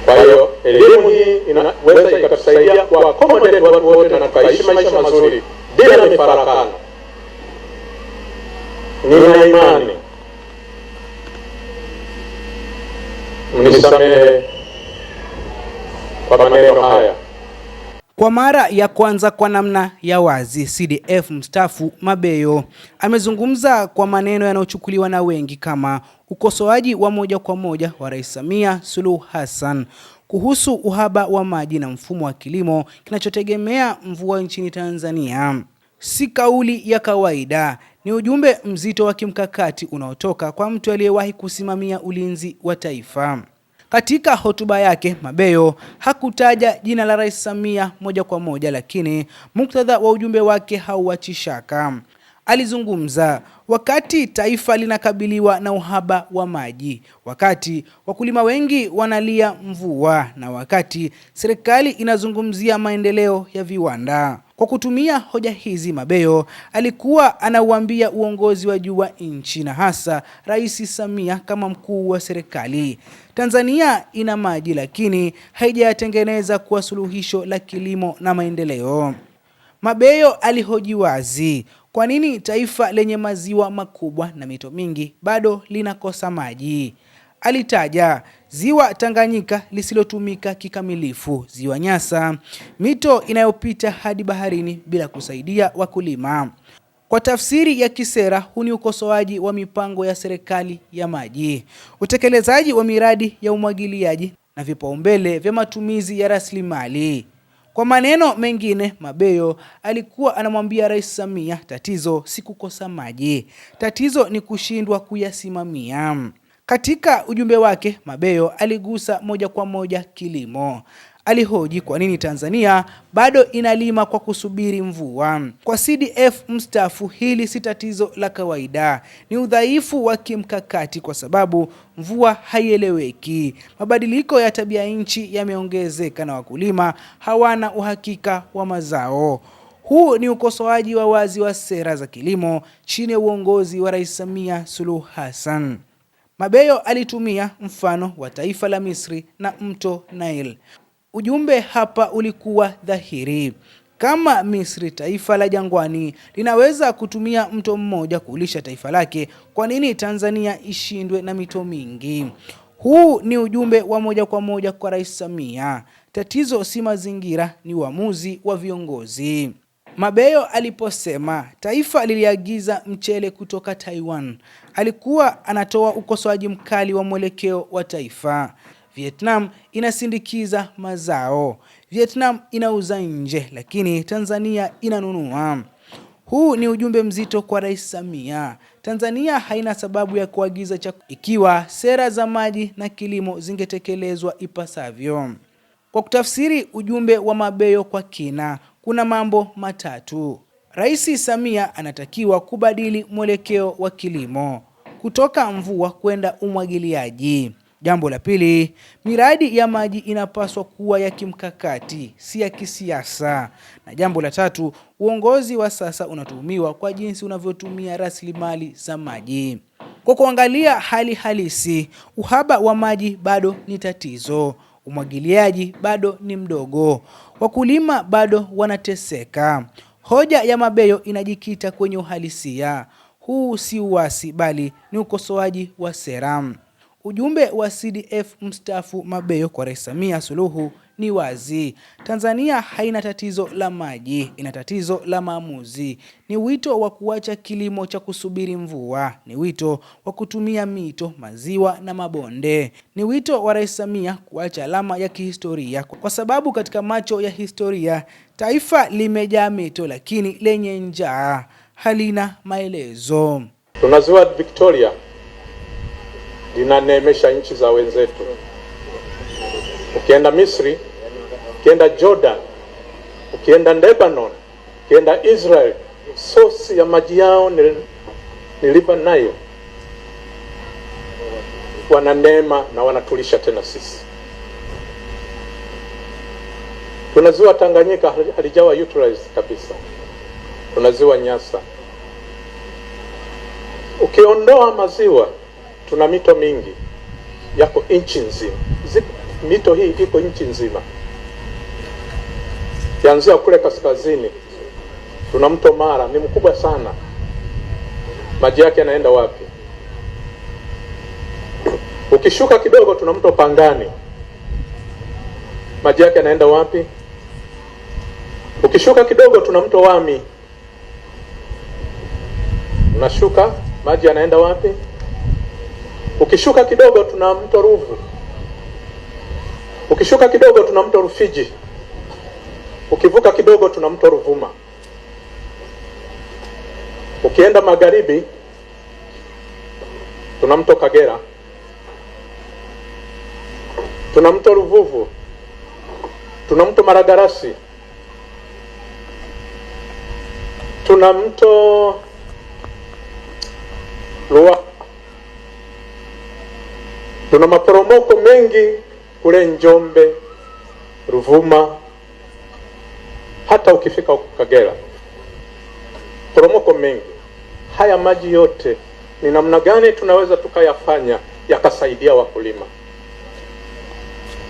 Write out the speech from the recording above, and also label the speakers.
Speaker 1: Kwa hiyo elimu hii inaweza ikatusaidia kwa accommodate watu wote na tukaishi maisha mazuri bila mifarakano. Nina imani, mnisamehe kwa maneno haya.
Speaker 2: Kwa mara ya kwanza kwa namna ya wazi, CDF mstaafu Mabeyo amezungumza kwa maneno yanayochukuliwa na wengi kama ukosoaji wa moja kwa moja wa Rais Samia Suluhu Hassan kuhusu uhaba wa maji na mfumo wa kilimo kinachotegemea mvua nchini Tanzania. Si kauli ya kawaida, ni ujumbe mzito wa kimkakati unaotoka kwa mtu aliyewahi kusimamia ulinzi wa taifa. Katika hotuba yake, Mabeyo hakutaja jina la Rais Samia moja kwa moja, lakini muktadha wa ujumbe wake hauachi shaka. Alizungumza wakati taifa linakabiliwa na uhaba wa maji, wakati wakulima wengi wanalia mvua, na wakati serikali inazungumzia maendeleo ya viwanda. Kwa kutumia hoja hizi, Mabeyo alikuwa anauambia uongozi wa juu wa nchi na hasa Rais Samia kama mkuu wa serikali, Tanzania ina maji lakini haijayatengeneza kuwa suluhisho la kilimo na maendeleo. Mabeyo alihoji wazi, kwa nini taifa lenye maziwa makubwa na mito mingi bado linakosa maji? Alitaja ziwa Tanganyika lisilotumika kikamilifu, ziwa Nyasa, mito inayopita hadi baharini bila kusaidia wakulima. Kwa tafsiri ya kisera, huu ni ukosoaji wa mipango ya serikali ya maji, utekelezaji wa miradi ya umwagiliaji na vipaumbele vya matumizi ya rasilimali. Kwa maneno mengine, Mabeyo alikuwa anamwambia Rais Samia, tatizo si kukosa maji, tatizo ni kushindwa kuyasimamia. Katika ujumbe wake, Mabeyo aligusa moja kwa moja kilimo. Alihoji kwa nini Tanzania bado inalima kwa kusubiri mvua. Kwa CDF mstaafu, hili si tatizo la kawaida, ni udhaifu wa kimkakati kwa sababu mvua haieleweki. Mabadiliko ya tabia nchi yameongezeka na wakulima hawana uhakika wa mazao. Huu ni ukosoaji wa wazi wa sera za kilimo chini ya uongozi wa Rais Samia Suluhu Hassan. Mabeyo alitumia mfano wa taifa la Misri na mto Nile. Ujumbe hapa ulikuwa dhahiri. Kama Misri, taifa la jangwani, linaweza kutumia mto mmoja kulisha taifa lake, kwa nini Tanzania ishindwe na mito mingi? Huu ni ujumbe wa moja kwa moja kwa Rais Samia. Tatizo si mazingira, ni uamuzi wa viongozi. Mabeyo aliposema taifa liliagiza mchele kutoka Taiwan, alikuwa anatoa ukosoaji mkali wa mwelekeo wa taifa. Vietnam inasindikiza mazao, Vietnam inauza nje, lakini Tanzania inanunua. Huu ni ujumbe mzito kwa Rais Samia. Tanzania haina sababu ya kuagiza chakula ikiwa sera za maji na kilimo zingetekelezwa ipasavyo. Kwa kutafsiri ujumbe wa Mabeyo kwa kina, kuna mambo matatu. Rais Samia anatakiwa kubadili mwelekeo wa kilimo kutoka mvua kwenda umwagiliaji. Jambo la pili, miradi ya maji inapaswa kuwa ya kimkakati, si ya kisiasa. Na jambo la tatu, uongozi wa sasa unatuhumiwa kwa jinsi unavyotumia rasilimali za maji. Kwa kuangalia hali halisi, uhaba wa maji bado ni tatizo. Umwagiliaji bado ni mdogo. Wakulima bado wanateseka. Hoja ya Mabeyo inajikita kwenye uhalisia. Huu si uasi bali ni ukosoaji wa sera. Ujumbe wa CDF mstaafu Mabeyo kwa Rais Samia Suluhu ni wazi. Tanzania haina tatizo la maji, ina tatizo la maamuzi. Ni wito wa kuacha kilimo cha kusubiri mvua. Ni wito wa kutumia mito, maziwa na mabonde. Ni wito wa Rais Samia kuacha alama ya kihistoria, kwa sababu katika macho ya historia, taifa limejaa mito lakini lenye njaa halina maelezo.
Speaker 1: Tuna ziwa Victoria linanemesha nchi za wenzetu. Ukienda Misri, ukienda Jordan, ukienda Lebanon, ukienda Israel, sosi ya maji yao ni River Nile. Wana neema na wanatulisha tena sisi. Tuna ziwa Tanganyika halijawa utilized kabisa. Tuna ziwa Nyasa. Ukiondoa maziwa, tuna mito mingi yako nchi nzima. mito hii iko nchi nzima, kianzia kule kaskazini tuna mto Mara, ni mkubwa sana. Maji yake yanaenda wapi? Ukishuka kidogo tuna mto Pangani, maji yake yanaenda wapi? Ukishuka kidogo tuna mto Wami, unashuka, maji yanaenda wapi? Ukishuka kidogo tuna mto Ruvu, ukishuka kidogo tuna mto Rufiji, ukivuka kidogo tuna mto Ruvuma. Ukienda magharibi tuna mto Kagera, tuna mto Ruvuvu, tuna mto Maragarasi, tuna mto Ruaha, tuna maporomoko mengi kule Njombe, Ruvuma, hata ukifika huko Kagera poromoko mengi. Haya maji yote ni namna gani tunaweza tukayafanya yakasaidia wakulima?